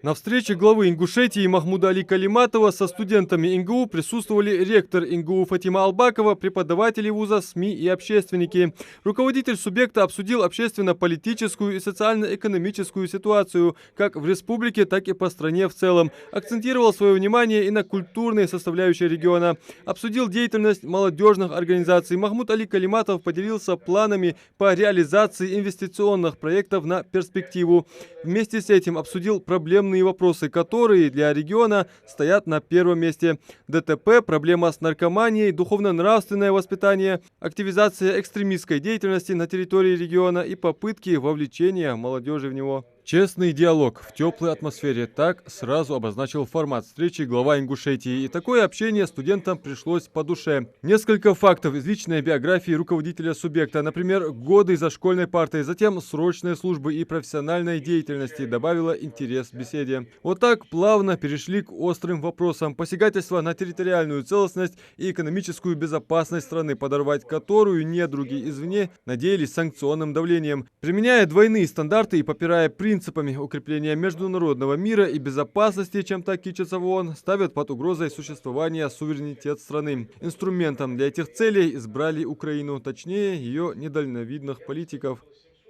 На встрече главы Ингушетии Махмуда Али Калиматова со студентами НГУ присутствовали ректор НГУ Фатима Албакова, преподаватели вуза, СМИ и общественники. Руководитель субъекта обсудил общественно-политическую и социально-экономическую ситуацию как в республике, так и по стране в целом. Акцентировал свое внимание и на культурной составляющей региона. Обсудил деятельность молодежных организаций. Махмуд Али Калиматов поделился планами по реализации инвестиционных проектов на перспективу. Вместе с этим обсудил проблемные вопросы, которые для региона стоят на первом месте. ДТП, проблема с наркоманией, духовно-нравственное воспитание, активизация экстремистской деятельности на территории региона и попытки вовлечения молодежи в него. Честный диалог в теплой атмосфере. Так сразу обозначил формат встречи глава Ингушетии. И такое общение студентам пришлось по душе. Несколько фактов из личной биографии руководителя субъекта. Например, годы за школьной партой, затем срочной службы и профессиональной деятельности добавила интерес к беседе. Вот так плавно перешли к острым вопросам. Посягательства на территориальную целостность и экономическую безопасность страны, подорвать которую недруги извне надеялись санкционным давлением. Применяя двойные стандарты и попирая принципами укрепления международного мира и безопасности, чем так кичится в ООН, ставят под угрозой существования суверенитет страны. Инструментом для этих целей избрали Украину, точнее ее недальновидных политиков.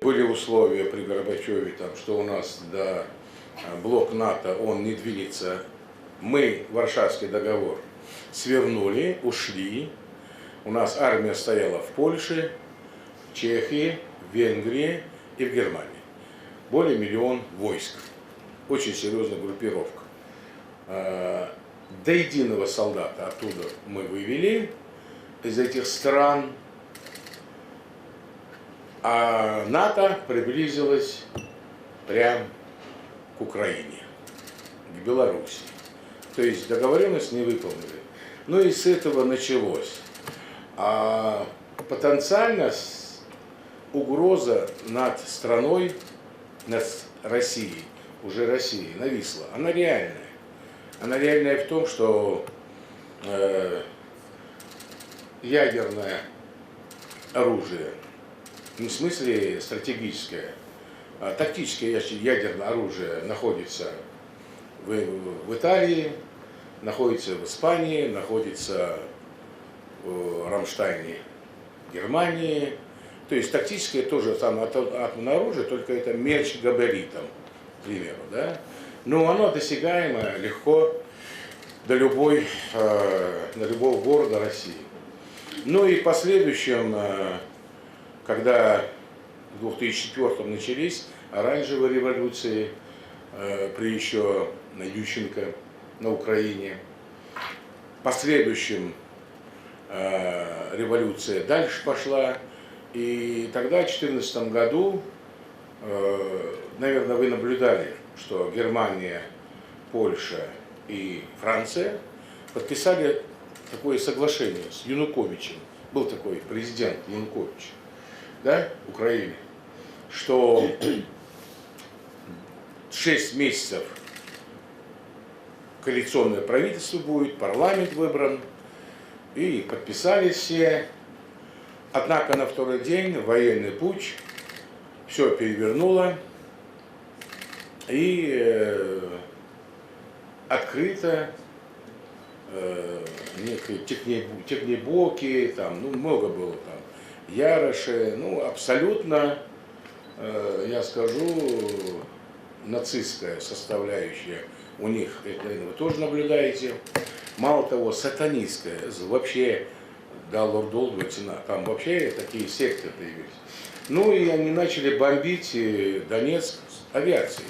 Были условия при Горбачеве, что у нас блок НАТО, он не двинется. Мы Варшавский договор свернули, ушли. У нас армия стояла в Польше, в Чехии, в Венгрии и в Германии. Более 1 000 000 войск. Очень серьезная группировка. До единого солдата оттуда мы вывели из этих стран. А НАТО приблизилось прямо к Украине, к Белоруссии. То есть договоренность не выполнили. Ну и с этого началось. А потенциально угроза над страной, над Россией, уже Россией нависла. Она реальная. Она реальная в том, что ядерное оружие, не в смысле стратегическое, а тактическое ядерное оружие находится в Италии, находится в Испании, находится в Рамштайне, Германии. То есть тактическое тоже самое атомное оружие, только это меньше габаритом, к примеру. Да? Но оно досягаемо легко на любого города России. Ну и в последующем, когда в 2004 начались оранжевые революции при еще Ющенко на Украине, в последующем революция дальше пошла. И тогда, в 2014 году, наверное, вы наблюдали, что Германия, Польша и Франция подписали такое соглашение с Януковичем. Был такой президент Янукович, да, Украины, что 6 месяцев коалиционное правительство будет, парламент выбран, и подписали все. Однако на второй день военный путч все перевернуло и открыто некие технебоки, там, много было там, Яроши, абсолютно, я скажу, нацистская составляющая у них, это вы тоже наблюдаете. Мало того, сатанистская, вообще до Лорд Олдвитсона, там вообще такие секты появились. Ну и они начали бомбить Донецк авиацией.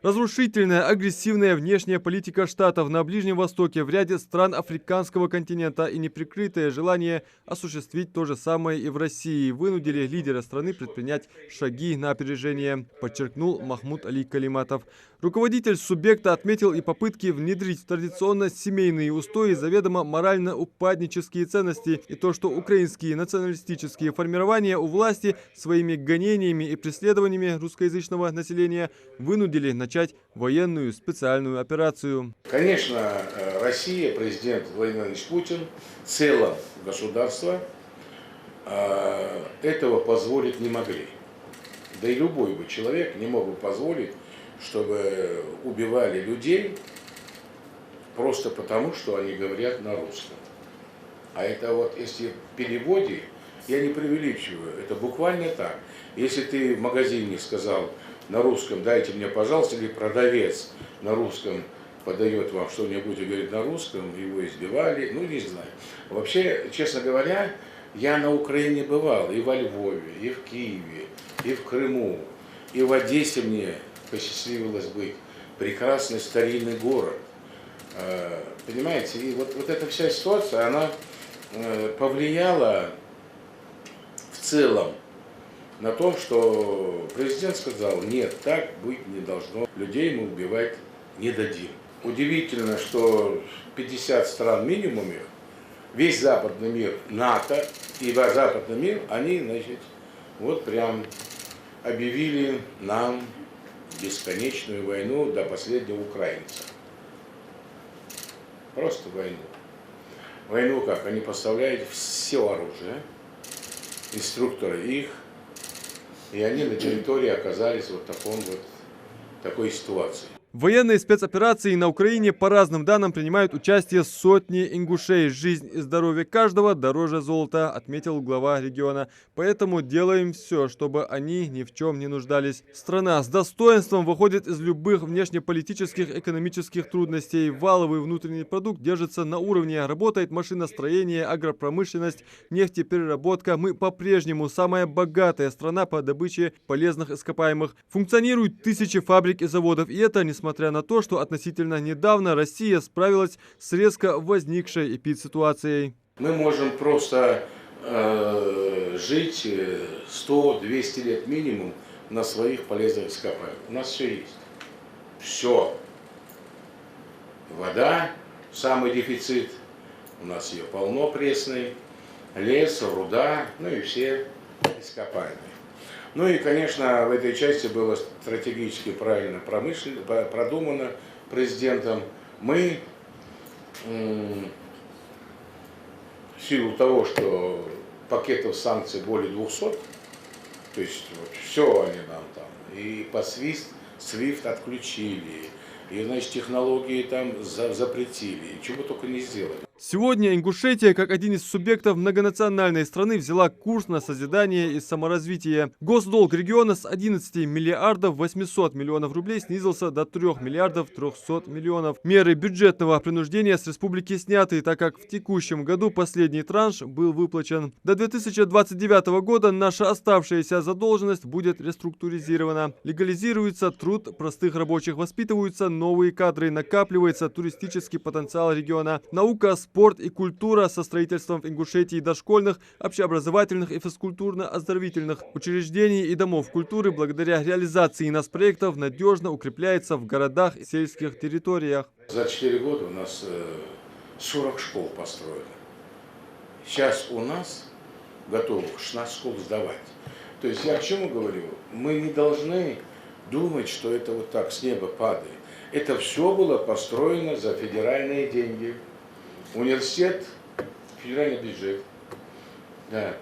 Разрушительная, агрессивная внешняя политика Штатов на Ближнем Востоке, в ряде стран африканского континента и неприкрытое желание осуществить то же самое и в России вынудили лидера страны предпринять шаги на опережение, подчеркнул Махмуд Али Калиматов. Руководитель субъекта отметил и попытки внедрить традиционно семейные устои, заведомо морально-упаднические ценности и то, что украинские националистические формирования у власти своими гонениями и преследованиями русскоязычного населения вынудили начать военную специальную операцию. Конечно, Россия, президент Владимир Владимирович Путин, в целом государство этого позволить не могли. Да и любой бы человек не мог бы позволить, чтобы убивали людей просто потому, что они говорят на русском. А это вот, если в переводе, я не преувеличиваю, это буквально так. Если ты в магазине сказал на русском, дайте мне, пожалуйста, или продавец на русском подает вам что-нибудь и говорит на русском, его избивали, ну не знаю. Вообще, честно говоря, я на Украине бывал и во Львове, и в Киеве, и в Крыму, и в Одессе мне посчастливилось быть. Прекрасный старинный город. Понимаете, и вот эта вся ситуация, она повлияла в целом на то, что президент сказал, нет, так быть не должно, людей мы убивать не дадим. Удивительно, что 50 стран минимум, весь западный мир, НАТО и западный мир, они, значит, вот прям объявили нам бесконечную войну до последнего украинца. Просто войну. Войну как? Они поставляют все оружие, инструкторы их, и они на территории оказались вот такой ситуации. В военной спецоперации на Украине, по разным данным, принимают участие сотни ингушей. Жизнь и здоровье каждого дороже золота, отметил глава региона. Поэтому делаем все, чтобы они ни в чем не нуждались. Страна с достоинством выходит из любых внешнеполитических, экономических трудностей. Валовый внутренний продукт держится на уровне. Работает машиностроение, агропромышленность, нефтепереработка. Мы по-прежнему самая богатая страна по добыче полезных ископаемых. Функционируют тысячи фабрик и заводов. И это несмотря на то, что относительно недавно Россия справилась с резко возникшей эпидситуацией. Мы можем просто жить 100-200 лет минимум на своих полезных ископаемых. У нас все есть. Все. Вода, самый дефицит. У нас ее полно пресной. Лес, руда, ну и все ископаемые. Ну и, конечно, в этой части было стратегически правильно продумано президентом. Мы, в силу того, что пакетов санкций более 200, то есть вот, все они нам там, и по SWIFT отключили, и, значит, технологии там запретили, и чего только не сделали. Сегодня Ингушетия, как один из субъектов многонациональной страны, взяла курс на созидание и саморазвитие. Госдолг региона с 11 миллиардов 800 миллионов рублей снизился до 3 миллиардов 300 миллионов. Меры бюджетного принуждения с республики сняты, так как в текущем году последний транш был выплачен. До 2029 года наша оставшаяся задолженность будет реструктуризирована. Легализируется труд простых рабочих, воспитываются новые кадры, накапливается туристический потенциал региона. Наука, спорт и культура со строительством в Ингушетии дошкольных, общеобразовательных и физкультурно-оздоровительных учреждений и домов культуры благодаря реализации проектов надежно укрепляется в городах и сельских территориях. За 4 года у нас 40 школ построено. Сейчас у нас готовы 16 школ сдавать. То есть я к чему говорю? Мы не должны думать, что это вот так с неба падает. Это все было построено за федеральные деньги. Университет, федеральный бюджет. Да.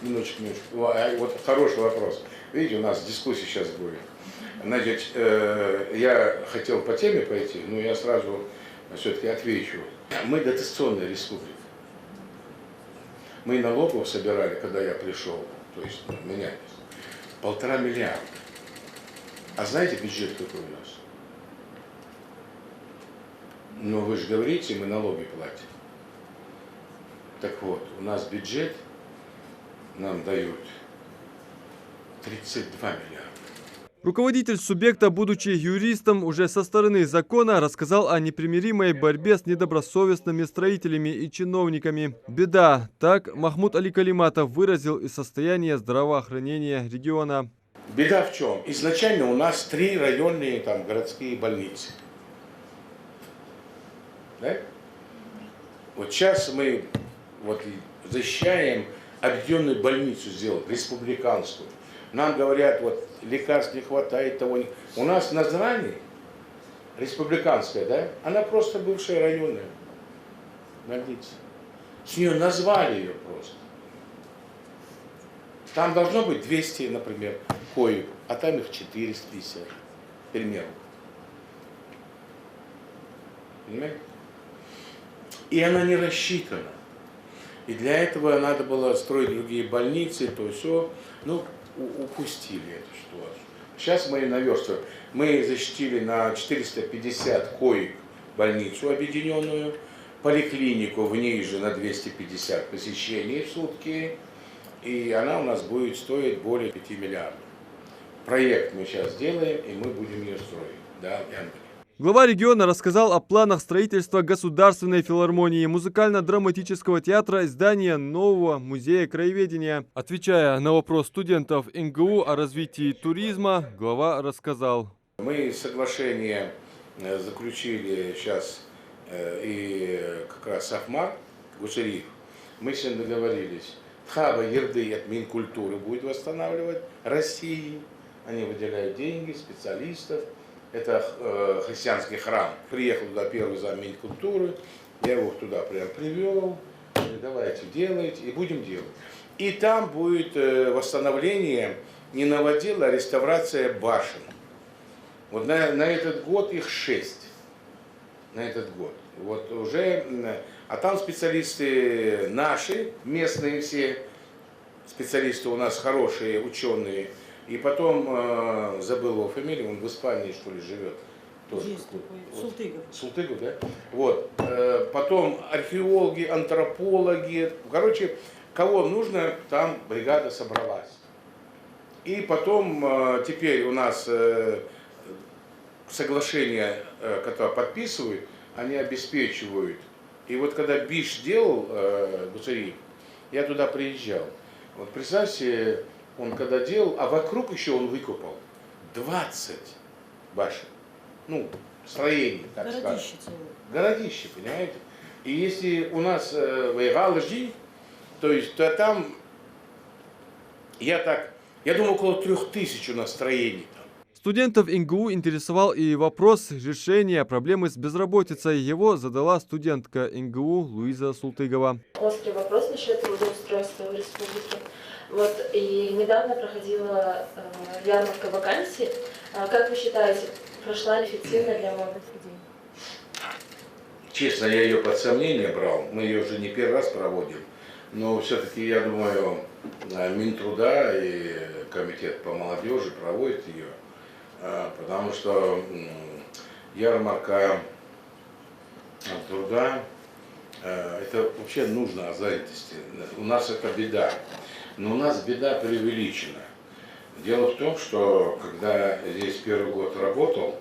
Минуточку. Вот хороший вопрос. Видите, у нас дискуссия сейчас будет. Значит, я хотел по теме пойти, но я сразу все-таки отвечу. Мы дотационная республика. Мы налогов собирали, когда я пришел, то есть меня, 1,5 миллиарда. А знаете бюджет какой у нас? Ну, вы же говорите, мы налоги платим. Так вот, у нас бюджет нам дают 32 миллиарда. Руководитель субъекта, будучи юристом, уже со стороны закона рассказал о непримиримой борьбе с недобросовестными строителями и чиновниками. Беда, так Махмуд Али Калиматов выразил и состояние здравоохранения региона. Беда в чем? Изначально у нас 3 районные там, городские больницы. Да? Вот сейчас мы вот защищаем объединенную больницу сделать, республиканскую. Нам говорят, вот лекарств не хватает, того не... У нас в Назрани, республиканская, да, она просто бывшая районная больница. С нее назвали ее просто. Там должно быть 200, например, коек, а там их 450, к примеру. Понимаете? И она не рассчитана. И для этого надо было строить другие больницы, то все. Ну, упустили эту ситуацию. Сейчас мы наверстываем. Мы защитили на 450 коек больницу объединенную, поликлинику в ней же на 250 посещений в сутки. И она у нас будет стоить более 5 миллиардов. Проект мы сейчас делаем, и мы будем ее строить. Да, Ян? Глава региона рассказал о планах строительства Государственной филармонии, музыкально-драматического театра и здания нового музея краеведения. Отвечая на вопрос студентов НГУ о развитии туризма, глава рассказал. Мы соглашение заключили сейчас и как раз Ахмар Гусариев. Мы с ним договорились. Тхава Ерды от Минкультуры будет восстанавливать России. Они выделяют деньги, специалистов. Это христианский храм. Приехал туда первый зам Минкультуры, я его туда прям привел. Давайте делать, и будем делать. И там будет восстановление не новодела, а реставрация башен. Вот на этот год их 6. На этот год. Вот уже, а там специалисты наши, местные все, специалисты у нас хорошие, ученые. И потом, забыл его фамилию, он в Испании, что ли, живет. Тоже. Есть такой, вот. Султыгов. Султыгов, да? Вот. Потом археологи, антропологи. Короче, кого нужно, там бригада собралась. И потом, теперь у нас соглашение, которое подписывают, они обеспечивают. И вот когда БИШ делал, Гусариев, я туда приезжал. Вот представьте, он когда делал, а вокруг еще он выкопал 20 башен. Ну, строений, так скажем. Городище целое. Городище, понимаете? И если у нас Вайгалжи, то есть то там, я думаю, около 3000 у нас строений там. Студентов НГУ интересовал и вопрос решения проблемы с безработицей. Его задала студентка НГУ Луиза Султыгова. Острый вопрос насчет трудоустройства в республике. Вот, и недавно проходила ярмарка вакансий. Как вы считаете, прошла ли эффективно для молодых людей? Честно, я ее под сомнение брал. Мы ее уже не первый раз проводим. Но все-таки, я думаю, Минтруда и Комитет по молодежи проводят ее. Потому что ярмарка труда, это вообще нужно о занятости. У нас это беда. Но у нас беда преувеличена. Дело в том, что когда здесь первый год работал,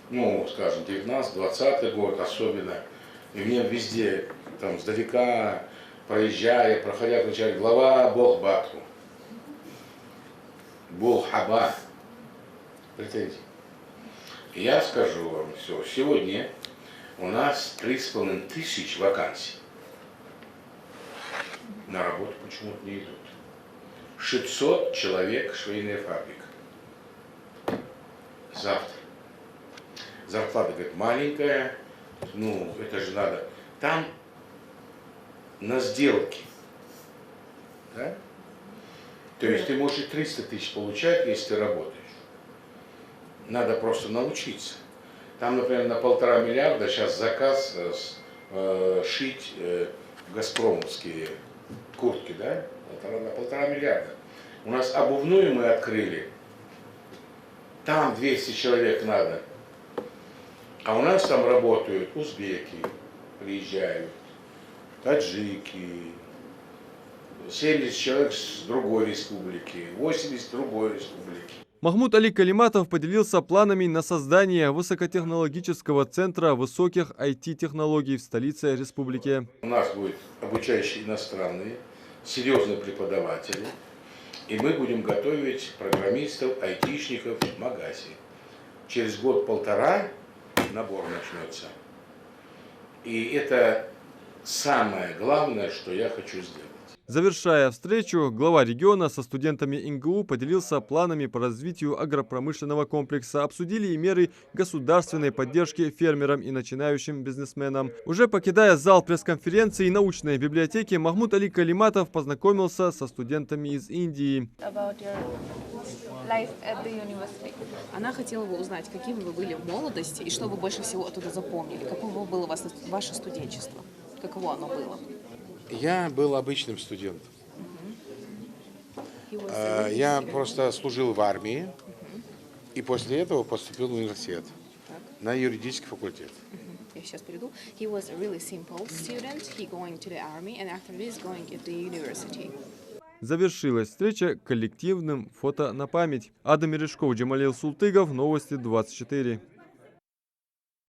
ну, скажем, 19-20 год особенно, и мне везде, там, сдалека, проезжая, проходя, кричали: глава Бог Бату, Бог Хаба. Представляете? И я скажу вам все, сегодня у нас 3500 вакансий. На работу почему-то не идут. 600 человек швейная фабрика. Завтра. Зарплата, говорит, маленькая. Ну, это же надо. Там на сделке. Да? То есть ты можешь и 300 тысяч получать, если ты работаешь. Надо просто научиться. Там, например, на 1,5 миллиарда сейчас заказ шить газпромовские куртки, да? Это на 1,5 миллиарда. У нас обувную мы открыли. Там 200 человек надо. А у нас там работают узбеки, приезжают, таджики, 70 человек с другой республики, 80 с другой республики. Махмуд Али Калиматов поделился планами на создание высокотехнологического центра высоких IT-технологий в столице республики. У нас будут обучающие иностранные, серьезные преподаватели, и мы будем готовить программистов, айтишников в Магасе. Через год-полтора набор начнется. И это самое главное, что я хочу сделать. Завершая встречу, глава региона со студентами НГУ поделился планами по развитию агропромышленного комплекса, обсудили и меры государственной поддержки фермерам и начинающим бизнесменам. Уже покидая зал пресс-конференции и научной библиотеки, Махмуд Али Калиматов познакомился со студентами из Индии. Она хотела бы узнать, какими вы были в молодости и что вы больше всего оттуда запомнили, каково было ваше студенчество, каково оно было. Я был обычным студентом. Я просто служил в армии и после этого поступил в университет на юридический факультет. Я сейчас перейду. He was a really simple student. He going to the army and after this going to the university. Завершилась встреча коллективным фото на память. Адам Мережков, Джамалил Султыгов, Новости 24.